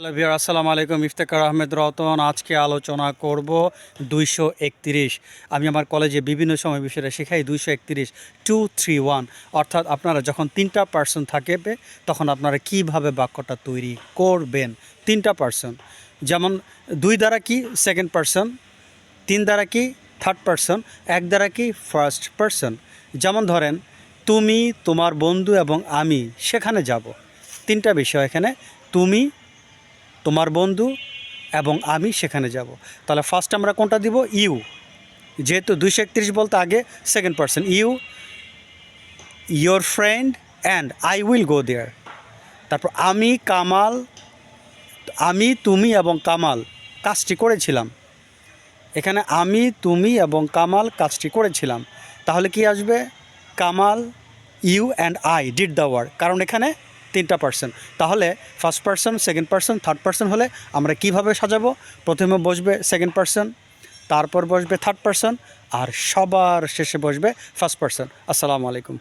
Hello viewer, আসসালামু আলাইকুম। ইফতেখার আহমেদ রতন। আজকে আলোচনা করব 231। আমি আমার কলেজে বিভিন্ন সময় বিষয়টা শেখাই। 231 231 অর্থাৎ আপনারা যখন তিনটা পার্সন থাকবে তখন আপনারা কিভাবে বাক্যটা তৈরি করবেন। তিনটা পার্সন, যেমন 2 দ্বারা কি সেকেন্ড পার্সন, 3 দ্বারা কি থার্ড পার্সন, 1 দ্বারা কি ফার্স্ট পার্সন। যেমন ধরেন, তুমি, তোমার বন্ধু এবং আমি সেখানে যাব। তিনটা বিষয় এখানে, তুমি, তোমার বন্ধু এবং আমি সেখানে যাব। তাহলে ফার্স্ট আমরা কোনটা দিব? ইউ। যেহেতু 231 বলতে আগে second person, you, your friend and I will go there. তারপর আমি, কামাল, আমি, তুমি এবং কামাল কাজটি করেছিলাম। এখানে আমি, তুমি এবং কামাল কাজটি করেছিলাম। তাহলে কি আসবে? Kamal, you and I did the work. কারণ এখানে তিনটা পার্সন। তাহলে first person, second person, third person হলে আমরা কিভাবে সাজাবো? প্রথমে বসবে সেকেন্ড পার্সন, তারপর বসবে থার্ড পার্সন, আর সবার শেষে বসবে ফার্স্ট পার্সন। আসসালামু আলাইকুম।